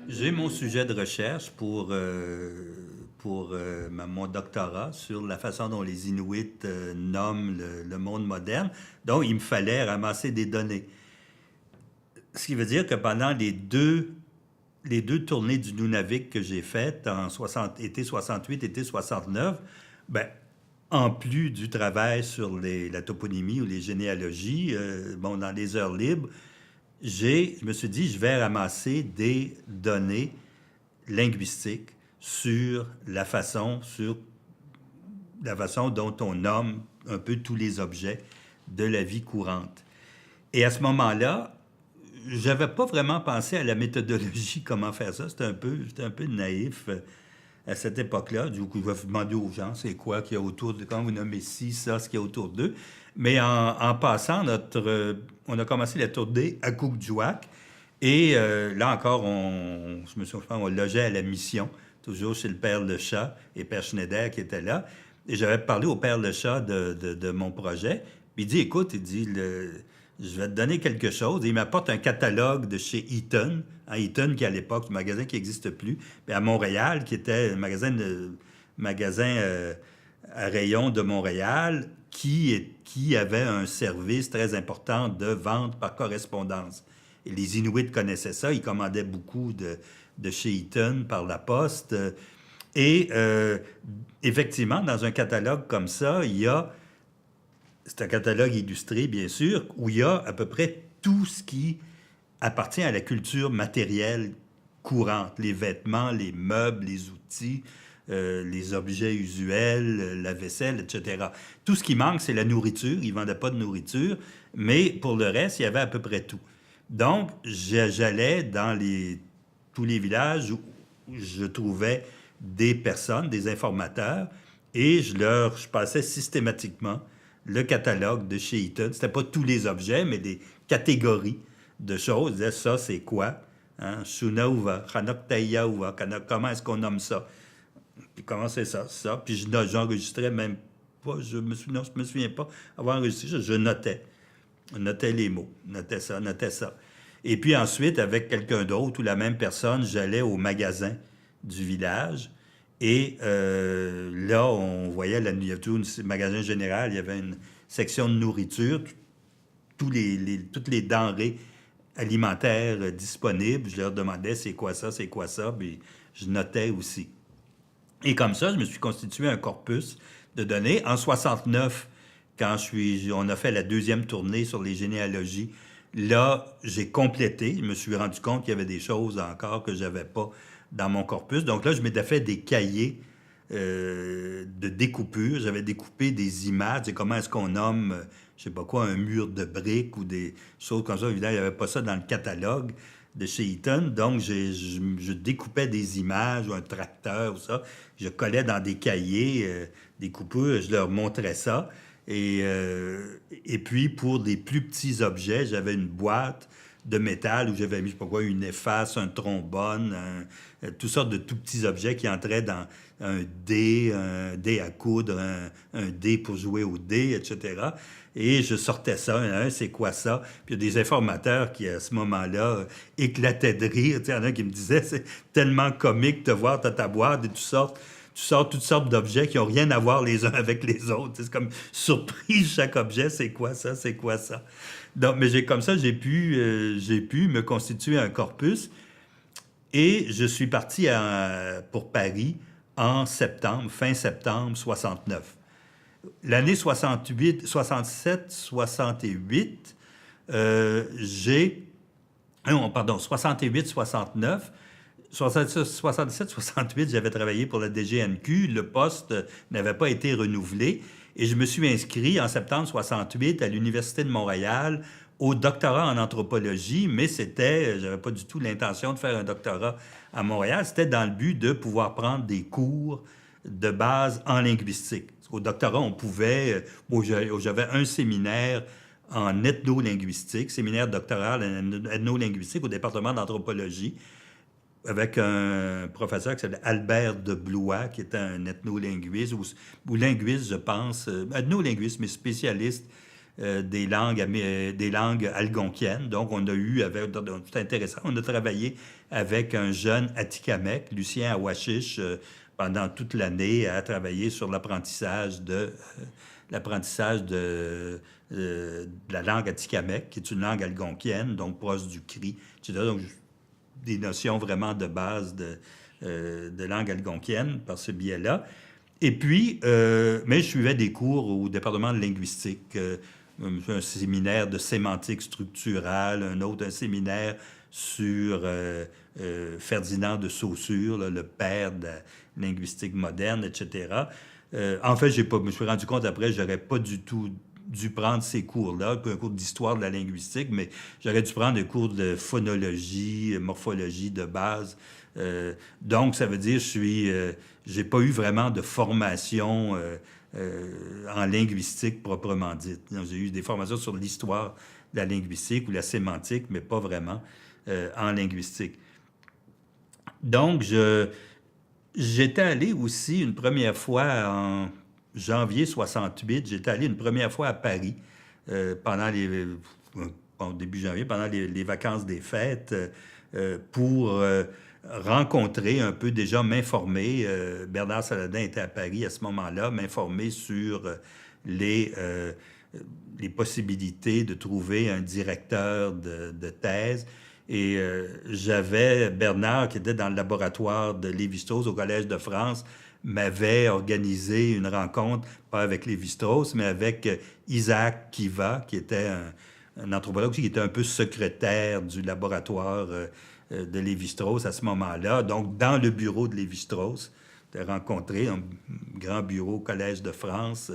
J'ai mon sujet de recherche pour mon doctorat sur la façon dont les Inuits nomment le monde moderne. Donc, il me fallait ramasser des données. Ce qui veut dire que pendant les deux tournées du Nunavik que j'ai faites en été 68, été 69, ben, en plus du travail sur la toponymie ou les généalogies, bon, dans les heures libres, je me suis dit, je vais ramasser des données linguistiques sur la façon dont on nomme un peu tous les objets de la vie courante. Et à ce moment-là, j'avais pas vraiment pensé à la méthodologie, comment faire ça. J'étais un peu naïf à cette époque-là. Du coup, je vais demander aux gens, c'est quoi qu'il y a autour de... Quand vous nommez ci, ça, ce qu'il y a autour d'eux. Mais en passant, on a commencé la tournée à Cookjuac. Et là encore, je me souviens, on logeait à la mission, toujours chez le père Le Chat et père Schneider qui était là. Et j'avais parlé au père Le Chat de mon projet. Puis il dit, écoute, je vais te donner quelque chose. Et il m'apporte un catalogue de chez Eaton. Eaton, qui à l'époque, un magasin qui n'existe plus. Puis à Montréal, qui était un magasin à rayon de Montréal, qui avait un service très important de vente par correspondance. Et les Inuits connaissaient ça. Ils commandaient beaucoup de chez Eaton par la poste. Et effectivement, dans un catalogue comme ça, c'est un catalogue illustré, bien sûr, où il y a à peu près tout ce qui appartient à la culture matérielle courante. Les vêtements, les meubles, les outils, les objets usuels, la vaisselle, etc. Tout ce qui manque, c'est la nourriture. Ils ne vendaient pas de nourriture, mais pour le reste, il y avait à peu près tout. Donc, j'allais dans tous les villages où je trouvais des personnes, des informateurs, et je passais systématiquement le catalogue de chez Eaton. C'était pas tous les objets, mais des catégories de choses. Je disais, ça, c'est quoi? Hein? Shunauva, Chanoktaiyauva, comment est-ce qu'on nomme ça? Puis comment c'est ça, ça? Puis j'enregistrais même pas, je me souviens pas avoir enregistré, je notais. Je notais les mots, notais ça, notais ça. Et puis ensuite, avec quelqu'un d'autre ou la même personne, j'allais au magasin du village. Et là, on voyait il y avait tout un magasin général, il y avait une section de nourriture, toutes les denrées alimentaires disponibles. Je leur demandais c'est quoi ça, puis je notais aussi. Et comme ça, je me suis constitué un corpus de données. En 69, quand on a fait la deuxième tournée sur les généalogies, là, j'ai complété. Je me suis rendu compte qu'il y avait des choses encore que j'avais pas dans mon corpus. Donc là, je m'étais fait des cahiers de découpure. J'avais découpé des images. Et comment est-ce qu'on nomme, je sais pas quoi, un mur de briques ou des choses comme ça. Évidemment, il n'y avait pas ça dans le catalogue de chez Eaton. Donc, je découpais des images ou un tracteur ou ça. Je collais dans des cahiers des coupures. Je leur montrais ça. Et puis, pour des plus petits objets, j'avais une boîte de métal où j'avais mis, je sais pas quoi, une efface, un trombone, toutes sortes de tout petits objets qui entraient dans un dé à coudre, un dé pour jouer au dé, etc. Et je sortais ça, c'est quoi ça? Puis il y a des informateurs qui, à ce moment-là, éclataient de rire. Il y en a qui me disaient, c'est tellement comique de voir ta boîte et tu sors toutes sortes d'objets qui n'ont rien à voir les uns avec les autres. C'est comme surprise, chaque objet, c'est quoi ça, c'est quoi ça. Donc, mais comme ça, j'ai pu me constituer un corpus et je suis parti pour Paris en septembre, fin septembre 69. L'année 68, 67, 68, pardon, 68, 69, 67, 68, j'avais travaillé pour la DGNQ. Le poste n'avait pas été renouvelé. Et je me suis inscrit en septembre 68 à l'Université de Montréal au doctorat en anthropologie, mais j'avais pas du tout l'intention de faire un doctorat à Montréal. C'était dans le but de pouvoir prendre des cours de base en linguistique. Au doctorat, on pouvait... j'avais un séminaire en ethnolinguistique, séminaire doctoral en ethnolinguistique au département d'anthropologie, avec un professeur qui s'appelait Albert de Blois, qui était un ethnolinguiste, ou linguiste, je pense, ethnolinguiste, mais spécialiste des langues algonquiennes. Donc, on a eu, c'est intéressant, on a travaillé avec un jeune Atikamekw, Lucien Awashish, pendant toute l'année, à travailler sur l'apprentissage de la langue Atikamekw, qui est une langue algonquienne, donc proche du cri, etc. Donc, des notions vraiment de base de langue algonquienne par ce biais-là. Et puis, mais je suivais des cours au département de linguistique, un séminaire de sémantique structurale, un séminaire sur Ferdinand de Saussure, là, le père de la linguistique moderne, etc. En fait, je me suis rendu compte après, j'aurais pas du tout dû prendre ces cours-là, un cours d'histoire de la linguistique, mais j'aurais dû prendre des cours de phonologie, morphologie de base. Donc, ça veut dire j'ai pas eu vraiment de formation en linguistique proprement dite. J'ai eu des formations sur l'histoire de la linguistique ou la sémantique, mais pas vraiment en linguistique. Donc, j'étais allé aussi une première fois en janvier 68, j'étais allé une première fois à Paris pendant début janvier, pendant les vacances des fêtes, pour rencontrer un peu, déjà m'informer. Bernard Saladin était à Paris à ce moment-là, m'informer sur les possibilités de trouver un directeur de thèse. Et j'avais Bernard, qui était dans le laboratoire de Lévi-Strauss au Collège de France, m'avait organisé une rencontre, pas avec Lévi-Strauss, mais avec Isaac Kiva, qui était un anthropologue qui était un peu secrétaire du laboratoire de Lévi-Strauss à ce moment-là. Donc, dans le bureau de Lévi-Strauss, j'ai rencontré un grand bureau au Collège de France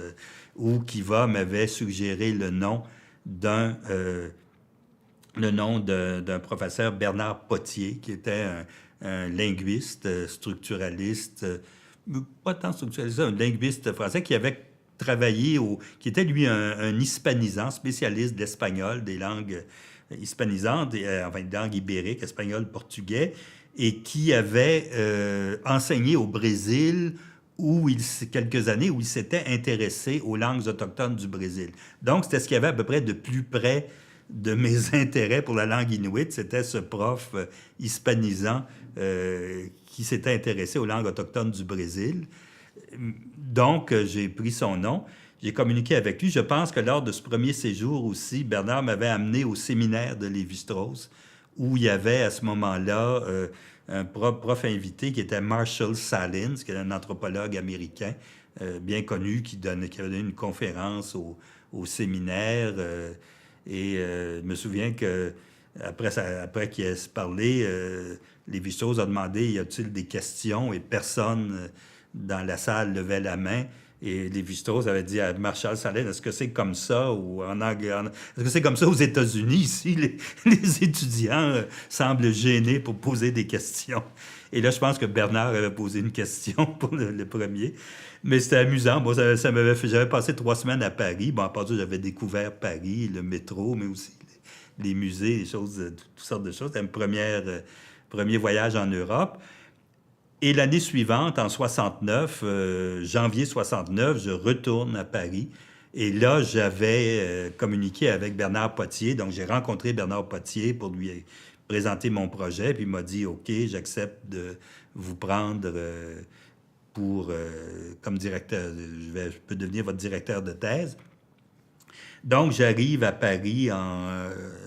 où Kiva m'avait suggéré le nom d'un professeur, Bernard Potier, qui était un linguiste, structuraliste, pas tant structuraliste, un linguiste français qui avait travaillé, qui était lui un hispanisant, spécialiste de l'espagnol, des langues hispanisantes, enfin des langues ibériques, espagnol, portugais, et qui avait enseigné au Brésil quelques années où il s'était intéressé aux langues autochtones du Brésil. Donc, c'était ce qu'il y avait à peu près de plus près de mes intérêts pour la langue inuit, c'était ce prof hispanisant qui s'était intéressé aux langues autochtones du Brésil. Donc, j'ai pris son nom, j'ai communiqué avec lui. Je pense que lors de ce premier séjour aussi, Bernard m'avait amené au séminaire de Lévi-Strauss, où il y avait à ce moment-là un prof invité qui était Marshall Salins, qui est un anthropologue américain bien connu, qui avait donné une conférence au séminaire. Et je me souviens que après qu'il ait parlé, Lévi-Strauss a demandé y a-t-il des questions, et personne dans la salle levait la main. Et Lévi-Strauss avait dit à Marshall Salins, est-ce que c'est comme ça ou en anglais, est-ce que c'est comme ça aux États-Unis ici les étudiants semblent gênés pour poser des questions. Et là, je pense que Bernard avait posé une question pour le premier. Mais c'était amusant. Bon, ça m'avait fait. J'avais passé 3 semaines à Paris. Bon, à part ça, j'avais découvert Paris, le métro, mais aussi les musées, les choses, toutes sortes de choses. C'était un premier voyage en Europe. Et l'année suivante, en 69, janvier 69, je retourne à Paris. Et là, j'avais communiqué avec Bernard Potier. Donc, j'ai rencontré Bernard Potier pour lui présenter mon projet. Puis il m'a dit, OK, j'accepte de vous prendre comme directeur. Je peux devenir votre directeur de thèse. Donc, j'arrive à Paris en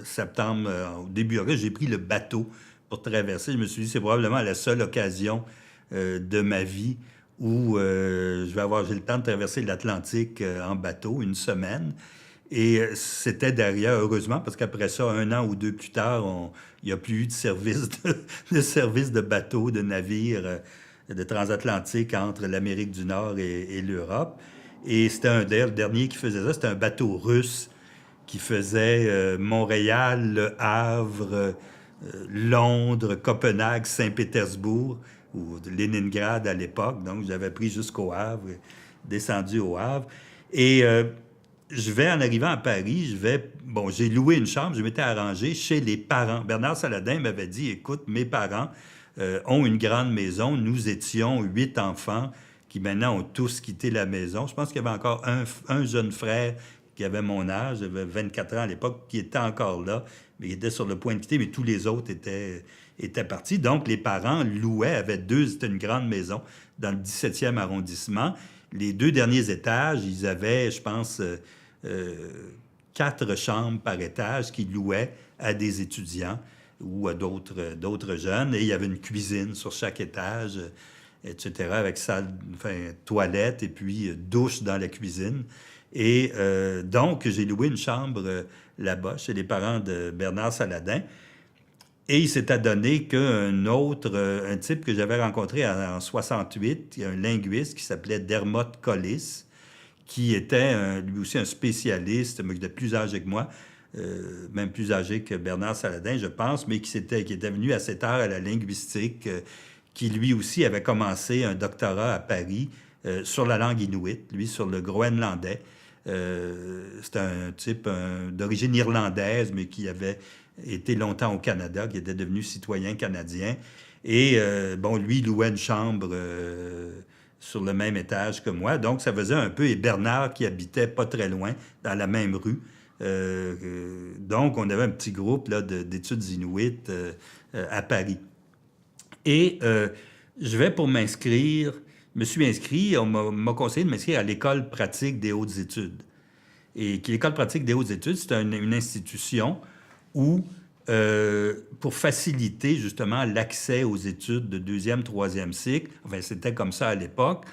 septembre, au début août. J'ai pris le bateau pour traverser. Je me suis dit, c'est probablement la seule occasion de ma vie où j'ai le temps de traverser l'Atlantique en bateau, une semaine. Et c'était derrière, heureusement, parce qu'après ça, 1 an ou 2 plus tard, il n'y a plus eu de service de bateau, de navire, de transatlantique entre l'Amérique du Nord et l'Europe. Et c'était le dernier qui faisait ça, c'était un bateau russe qui faisait Montréal, Le Havre, Londres, Copenhague, Saint-Pétersbourg, ou Leningrad à l'époque. Donc, j'avais pris jusqu'au Havre, descendu au Havre. Et je vais, en arrivant à Paris, j'ai loué une chambre, je m'étais arrangé chez les parents. Bernard Saladin m'avait dit, écoute, mes parents ont une grande maison, nous étions 8 enfants qui maintenant ont tous quitté la maison. Je pense qu'il y avait encore un jeune frère qui avait mon âge, j'avais 24 ans à l'époque, qui était encore là, mais il était sur le point de quitter, mais tous les autres étaient partis. Donc, les parents louaient, c'était une grande maison dans le 17e arrondissement. Les 2 derniers étages, ils avaient, je pense, 4 chambres par étage qu'ils louaient à des étudiants ou à d'autres jeunes. Et il y avait une cuisine sur chaque étage, etc., avec salle, toilette et puis douche dans la cuisine. Et donc, j'ai loué une chambre là-bas, chez les parents de Bernard Saladin. Et il s'est adonné un type que j'avais rencontré en 68, un linguiste qui s'appelait Dermot Collis, qui était lui aussi un spécialiste, mais qui était plus âgé que moi, même plus âgé que Bernard Saladin, je pense, mais qui était venu à cette heure à la linguistique, qui lui aussi avait commencé un doctorat à Paris sur la langue inuit, lui sur le groenlandais. C'était un type d'origine irlandaise, mais qui avait été longtemps au Canada, qui était devenu citoyen canadien. Et lui, il louait une chambre sur le même étage que moi. Donc, ça faisait un peu... Et Bernard, qui habitait pas très loin, dans la même rue. Donc, on avait un petit groupe là, d'études inuites à Paris. Et je vais pour m'inscrire... Je me suis inscrit, on m'a conseillé de m'inscrire à l'École pratique des hautes études. Et l'École pratique des hautes études, c'est une institution où, pour faciliter justement l'accès aux études de 2e, 3e cycle, c'était comme ça à l'époque,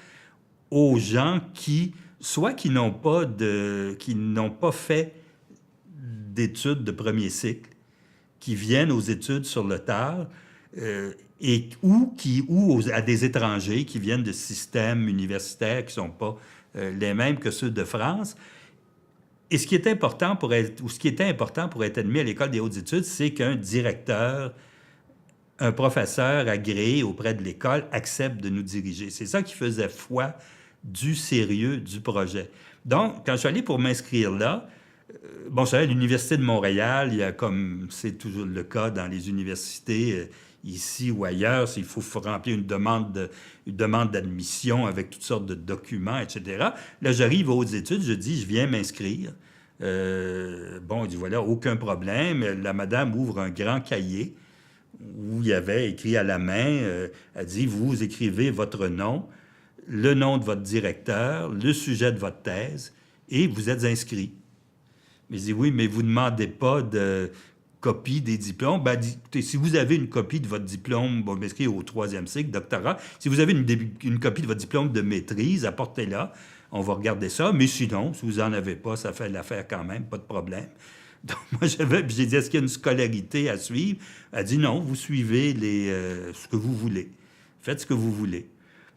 aux gens qui n'ont pas fait d'études de premier cycle, qui viennent aux études sur le tard, ou à des étrangers qui viennent de systèmes universitaires qui ne sont pas les mêmes que ceux de France. Et ce qui était important pour être admis à l'École des hautes études, c'est qu'un directeur, un professeur agréé auprès de l'école accepte de nous diriger. C'est ça qui faisait foi du sérieux du projet. Donc, quand je suis allé pour m'inscrire là, je suis allé à l'Université de Montréal, il y a, comme c'est toujours le cas dans les universités ici ou ailleurs, il faut remplir une demande d'admission avec toutes sortes de documents, etc. Là, j'arrive aux hautes études, je dis, je viens m'inscrire. Il dit, voilà, aucun problème. La madame ouvre un grand cahier où il y avait écrit à la main, elle dit, vous écrivez votre nom, le nom de votre directeur, le sujet de votre thèse, et vous êtes inscrit. Mais je dis, oui, mais vous ne demandez pas de copie des diplômes. Écoutez, si vous avez une copie de votre diplôme, m'inscrire au 3e cycle, doctorat, si vous avez une copie de votre diplôme de maîtrise, apportez-la, on va regarder ça. Mais sinon, si vous n'en avez pas, ça fait l'affaire quand même, pas de problème. Donc, moi, j'ai dit, est-ce qu'il y a une scolarité à suivre? Elle dit, non, vous suivez ce que vous voulez. Faites ce que vous voulez.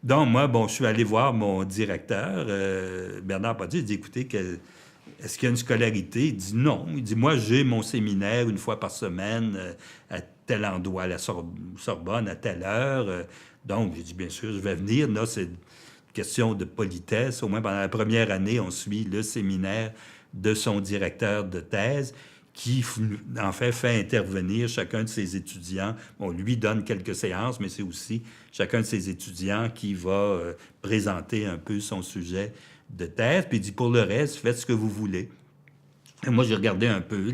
Donc, moi, je suis allé voir mon directeur, Bernard Padu, il dit, écoutez, est-ce qu'il y a une scolarité? Il dit non. Il dit, moi, j'ai mon séminaire une fois par semaine à tel endroit, à la Sorbonne, à telle heure. Donc, j'ai dit, bien sûr, je vais venir. Là, c'est une question de politesse. Au moins, pendant la première année, on suit le séminaire de son directeur de thèse qui, en fait intervenir chacun de ses étudiants. On lui donne quelques séances, mais c'est aussi chacun de ses étudiants qui va présenter un peu son sujet de thèse, puis il dit, pour le reste, faites ce que vous voulez. Et moi, j'ai regardé un peu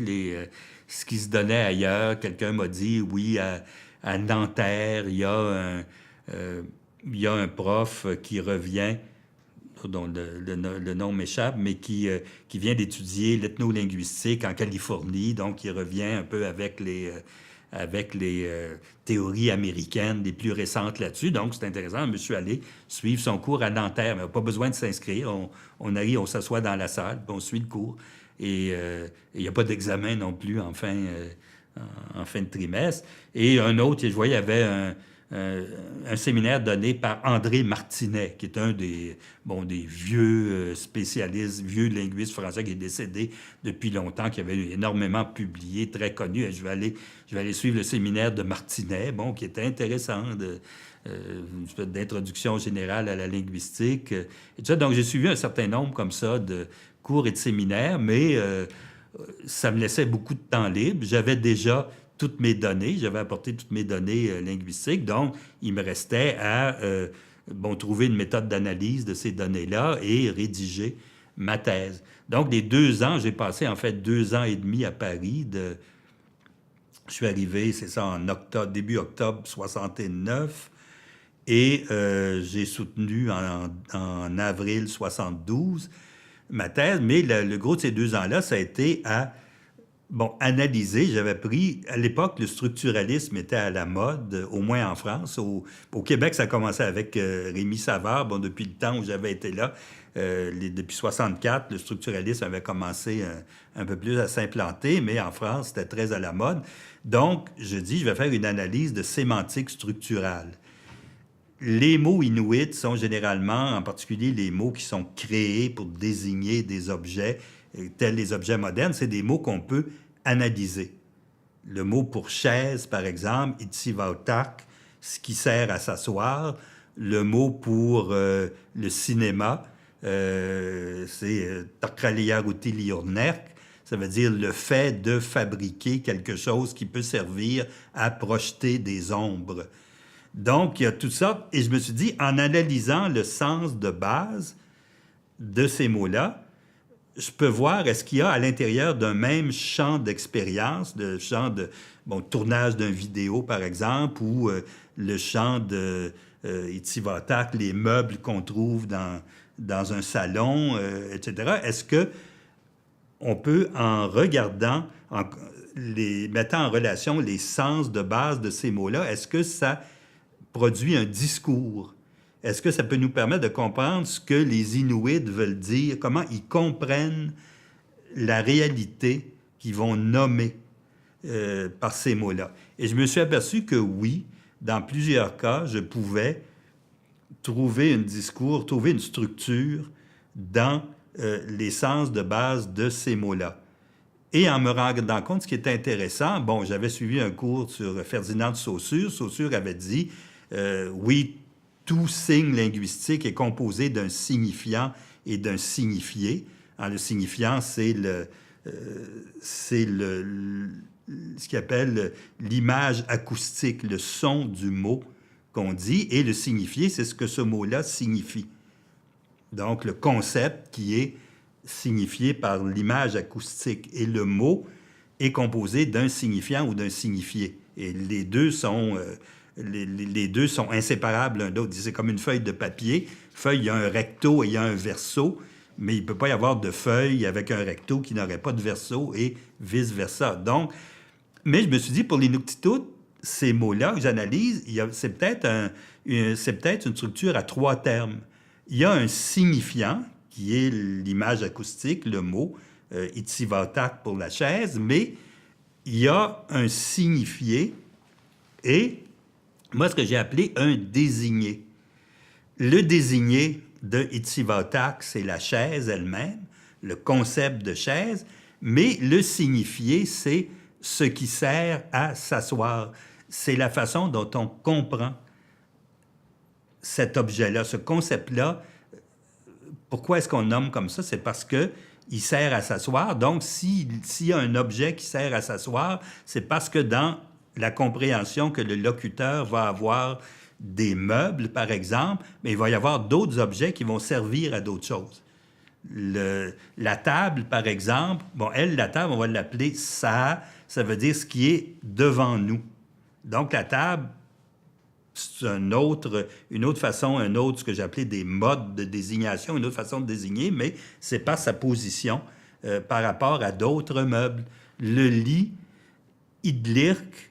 ce qui se donnait ailleurs. Quelqu'un m'a dit, oui, à Nanterre, il y a un prof qui revient, dont le nom m'échappe, mais qui vient d'étudier l'ethnolinguistique en Californie, donc il revient un peu avec les théories américaines les plus récentes là-dessus. Donc, c'est intéressant. Je suis allé suivre son cours à Nanterre. Mais on n'a pas besoin de s'inscrire. On arrive, on s'assoit dans la salle, puis on suit le cours. Et il n'y a pas d'examen non plus en fin de trimestre. Et un autre, je voyais, il y avait un séminaire donné par André Martinet, qui est un des vieux spécialistes, vieux linguistes français qui est décédé depuis longtemps, qui avait énormément publié, très connu. Et je vais aller suivre le séminaire de Martinet, qui était intéressant, une espèce d'introduction générale à la linguistique. Et tout ça. Donc, j'ai suivi un certain nombre comme ça cours et de séminaires, mais ça me laissait beaucoup de temps libre. J'avais déjà toutes mes données, j'avais apporté toutes mes données linguistiques, donc il me restait à trouver une méthode d'analyse de ces données-là et rédiger ma thèse. Donc, les 2 ans, j'ai passé en fait 2 ans et demi à Paris. Je suis arrivé, c'est ça, en octobre, début octobre 69, et j'ai soutenu en avril 72 ma thèse, mais le gros de ces 2 ans-là, ça a été à analyser. J'avais pris, à l'époque, le structuralisme était à la mode, au moins en France. Au Québec, ça a commencé avec Rémi Savard, depuis le temps où j'avais été là. Depuis 64, le structuralisme avait commencé un peu plus à s'implanter, mais en France, c'était très à la mode. Donc, je dis, je vais faire une analyse de sémantique structurale. Les mots inuits sont généralement, en particulier les mots qui sont créés pour désigner des objets, tels les objets modernes, c'est des mots qu'on peut analyser. Le mot pour chaise, par exemple, itsivaotak, ce qui sert à s'asseoir. Le mot pour le cinéma, c'est takraliarutiliornerk. Ça veut dire le fait de fabriquer quelque chose qui peut servir à projeter des ombres. Donc, il y a tout ça. Et je me suis dit, en analysant le sens de base de ces mots-là, je peux voir est-ce qu'il y a à l'intérieur d'un même champ d'expérience, le champ de tournage d'une vidéo, par exemple, ou le champ de Itsivatak, les meubles qu'on trouve dans un salon, etc. Est-ce que on peut, en regardant, mettant en relation les sens de base de ces mots-là, est-ce que ça produit un discours? Est-ce que ça peut nous permettre de comprendre ce que les Inuits veulent dire, comment ils comprennent la réalité qu'ils vont nommer par ces mots-là? Et je me suis aperçu que oui, dans plusieurs cas, je pouvais trouver un discours, trouver une structure dans les sens de base de ces mots-là. Et en me rendant compte, ce qui est intéressant, j'avais suivi un cours sur Ferdinand de Saussure. Saussure avait dit, oui, tout signe linguistique est composé d'un signifiant et d'un signifié. Le signifiant, c'est ce qu'il appelle l'image acoustique, le son du mot qu'on dit, et le signifié, c'est ce que ce mot-là signifie. Donc, le concept qui est signifié par l'image acoustique. Et le mot est composé d'un signifiant ou d'un signifié. Et les deux sont inséparables l'un de l'autre. C'est comme une feuille de papier. Feuille, il y a un recto et il y a un verso, mais il ne peut pas y avoir de feuille avec un recto qui n'aurait pas de verso et vice-versa. Donc, mais je me suis dit, pour l'Inuktitut, ces mots-là que j'analyse, c'est peut-être une structure à 3 termes. Il y a un signifiant, qui est l'image acoustique, le mot, itsivaotak pour la chaise, mais il y a un signifié et, moi, ce que j'ai appelé un désigné. Le désigné de itsivaotak, c'est la chaise elle-même, le concept de chaise, mais le signifié, c'est ce qui sert à s'asseoir. C'est la façon dont on comprend cet objet-là, ce concept-là. Pourquoi est-ce qu'on nomme comme ça? C'est parce qu'il sert à s'asseoir. Donc, s'il y a un objet qui sert à s'asseoir, c'est parce que dans la compréhension que le locuteur va avoir des meubles, par exemple, mais il va y avoir d'autres objets qui vont servir à d'autres choses. La table, par exemple, la table, on va l'appeler « ça », ça veut dire ce qui est devant nous. Donc, la table, c'est une autre façon, ce que j'appelais des modes de désignation, une autre façon de désigner, mais c'est par sa position par rapport à d'autres meubles. Le lit, idlirk,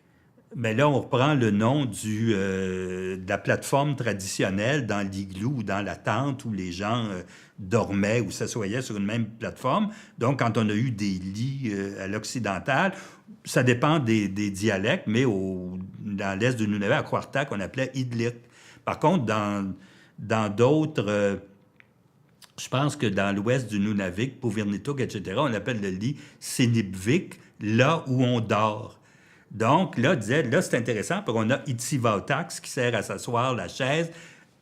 mais là, on reprend le nom de la plateforme traditionnelle dans l'igloo ou dans la tente où les gens dormaient ou s'assoyaient sur une même plateforme. Donc, quand on a eu des lits à l'occidental, ça dépend des dialectes, mais dans l'est du Nunavut, à Kwartak, on appelait idlirk. Par contre, dans d'autres... je pense que dans l'ouest du Nunavik, Puvirnituk, etc., on appelle le lit Sinibvik, là où on dort. Donc, là, c'est intéressant, parce qu'on a itsivaotak, ce qui sert à s'asseoir, la chaise,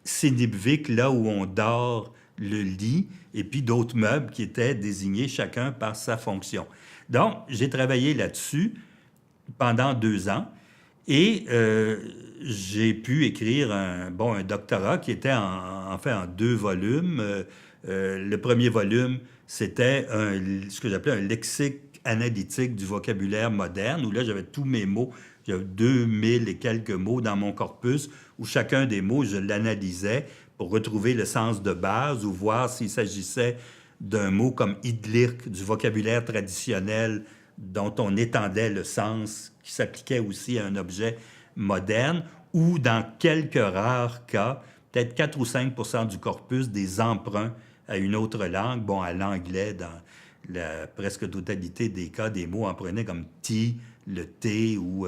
Sinibvik, là où on dort, le lit, et puis d'autres meubles qui étaient désignés chacun par sa fonction. Donc, j'ai travaillé là-dessus pendant 2 ans et j'ai pu écrire un doctorat qui était en fait en 2 volumes. Le premier volume, c'était ce que j'appelais un lexique analytique du vocabulaire moderne, où là, j'avais tous mes mots. J'avais 2000 et quelques mots dans mon corpus, où chacun des mots, je l'analysais pour retrouver le sens de base ou voir s'il s'agissait d'un mot comme idlirk, du vocabulaire traditionnel dont on étendait le sens, qui s'appliquait aussi à un objet moderne, ou dans quelques rares cas, peut-être 4 ou 5 du corpus, des emprunts à une autre langue. Bon, à l'anglais, dans la presque totalité des cas, des mots empruntés comme tea, le thé, ou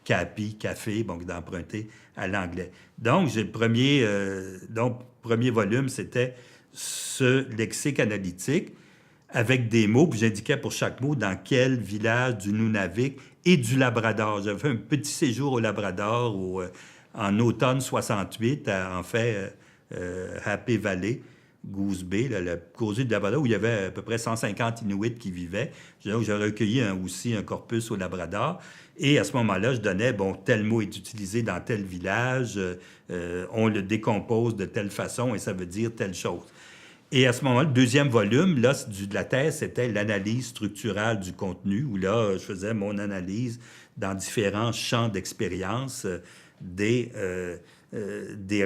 capi, café, bon, d'emprunter à l'anglais. Donc, premier volume, c'était ce lexique analytique avec des mots, puis j'indiquais pour chaque mot dans quel village du Nunavik et du Labrador. J'avais fait un petit séjour au Labrador en automne 68, en fait, Happy Valley, Goose Bay, là, le causerie du Labrador, où il y avait à peu près 150 Inuits qui vivaient. J'ai recueilli aussi un corpus au Labrador. Et à ce moment-là, je donnais, bon, tel mot est utilisé dans tel village, on le décompose de telle façon et ça veut dire telle chose. Et à ce moment-là, le deuxième volume, là, de la thèse, c'était l'analyse structurale du contenu, où là, je faisais mon analyse dans différents champs d'expérience des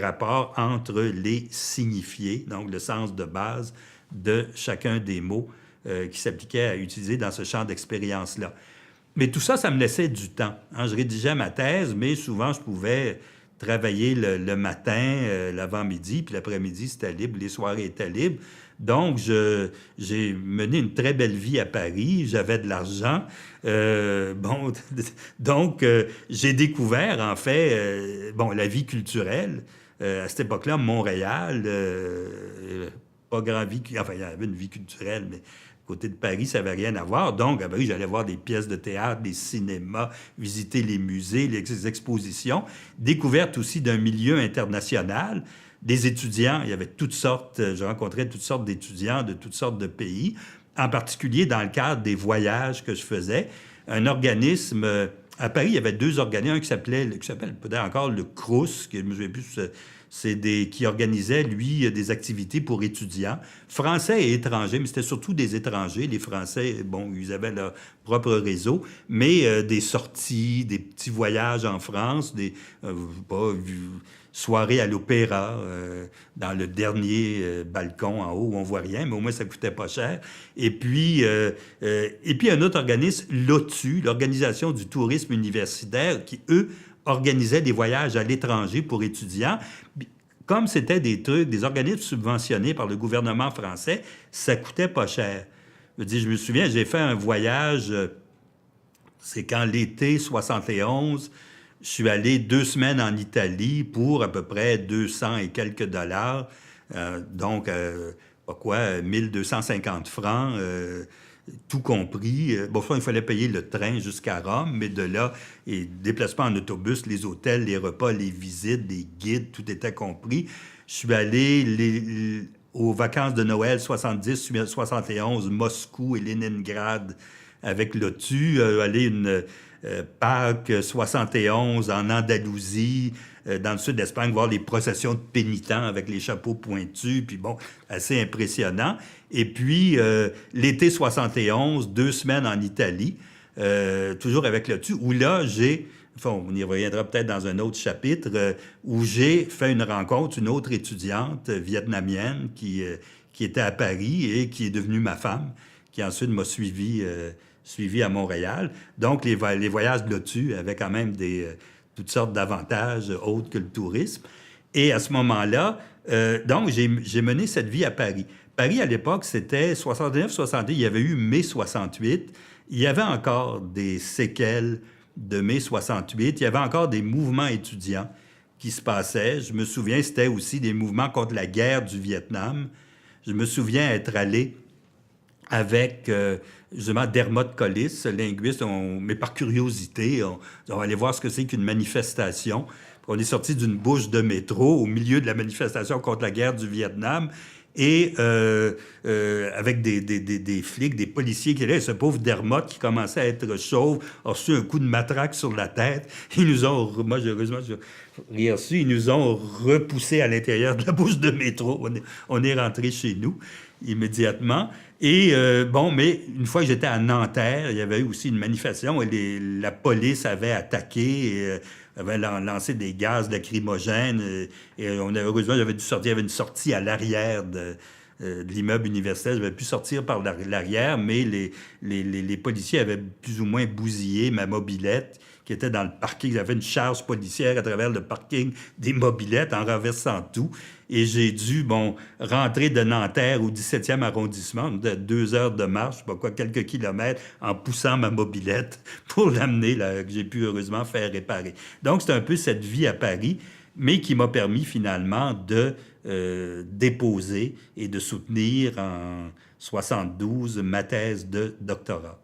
rapports entre les signifiés, donc le sens de base de chacun des mots qui s'appliquaient à utiliser dans ce champ d'expérience-là. Mais tout ça, ça me laissait du temps. Hein. Je rédigeais ma thèse, mais souvent, je pouvais travailler le matin, l'avant-midi, puis l'après-midi, c'était libre, les soirées étaient libres. Donc, j'ai mené une très belle vie à Paris, j'avais de l'argent. Donc, j'ai découvert, en fait, la vie culturelle. À cette époque-là, Montréal, pas grand vie... Enfin, il y avait une vie culturelle, mais côté de Paris, ça n'avait rien à voir. Donc, à Paris, j'allais voir des pièces de théâtre, des cinémas, visiter les musées, les expositions. Découverte aussi d'un milieu international, des étudiants. Il y avait toutes sortes, je rencontrais toutes sortes d'étudiants de toutes sortes de pays, en particulier dans le cadre des voyages que je faisais. Un organisme... à Paris, il y avait 2 organismes, un qui s'appelle peut-être encore le CRUS, qui, je me souviens plus, qui organisait, lui, des activités pour étudiants, français et étrangers, mais c'était surtout des étrangers. Les Français, bon, ils avaient leur propre réseau, mais des sorties, des petits voyages en France, soirées à l'opéra, dans le dernier balcon en haut où on voit rien, mais au moins ça coûtait pas cher. Et puis un autre organisme, l'OTU, l'Organisation du tourisme universitaire, qui, eux, organisaient des voyages à l'étranger pour étudiants. Comme c'était des organismes subventionnés par le gouvernement français, ça coûtait pas cher. Je me souviens, j'ai fait un voyage, c'est quand l'été 71, je suis allé 2 semaines en Italie pour à peu près 200 et quelques dollars, donc, 1250 francs, tout compris. Bon, il fallait payer le train jusqu'à Rome, mais de là, et déplacement en autobus, les hôtels, les repas, les visites, les guides, tout était compris. Je suis allé aux vacances de Noël 70-71, Moscou et Leningrad avec l'OTU, aller Pâques 71 en Andalousie, dans le sud d'Espagne, voir les processions de pénitents avec les chapeaux pointus, puis bon, assez impressionnant. Et puis, l'été 71, 2 semaines en Italie, toujours avec l'OTU, où là, on y reviendra peut-être dans un autre chapitre, où j'ai fait une rencontre, une autre étudiante vietnamienne qui était à Paris et qui est devenue ma femme, qui ensuite m'a suivi à Montréal. Donc, les voyages de l'OTU avaient quand même toutes sortes d'avantages autres que le tourisme. Et à ce moment-là, donc, j'ai mené cette vie à Paris. Paris, à l'époque, c'était 69-70. Il y avait eu mai 68. Il y avait encore des séquelles de mai 68. Il y avait encore des mouvements étudiants qui se passaient. Je me souviens, c'était aussi des mouvements contre la guerre du Vietnam. Je me souviens être allé avec, justement, Dermot Collis, linguiste, mais par curiosité, on va aller voir ce que c'est qu'une manifestation. On est sorti d'une bouche de métro au milieu de la manifestation contre la guerre du Vietnam. et avec des flics, des policiers qui étaient là. Ce pauvre Dermotte qui commençait à être chauve a reçu un coup de matraque sur la tête. Ils nous ont, moi, heureusement, j'ai rien reçu, ils nous ont repoussés à l'intérieur de la bouche de métro. On est rentré chez nous immédiatement. Et bon, mais une fois que j'étais à Nanterre, il y avait eu aussi une manifestation et la police avait attaqué et avait lancé des gaz lacrymogènes. Et heureusement, j'avais dû sortir. Il y avait une sortie à l'arrière de l'immeuble universitaire. Je n'avais pu sortir par l'arrière, mais les policiers avaient plus ou moins bousillé ma mobilette qui était dans le parking. J'avais une charge policière à travers le parking des mobilettes en renversant tout. Et j'ai dû, rentrer de Nanterre au 17e arrondissement, de 2 heures de marche, quelques kilomètres, en poussant ma mobilette pour l'amener, là, que j'ai pu heureusement faire réparer. Donc, c'est un peu cette vie à Paris, mais qui m'a permis finalement de déposer et de soutenir en 72 ma thèse de doctorat.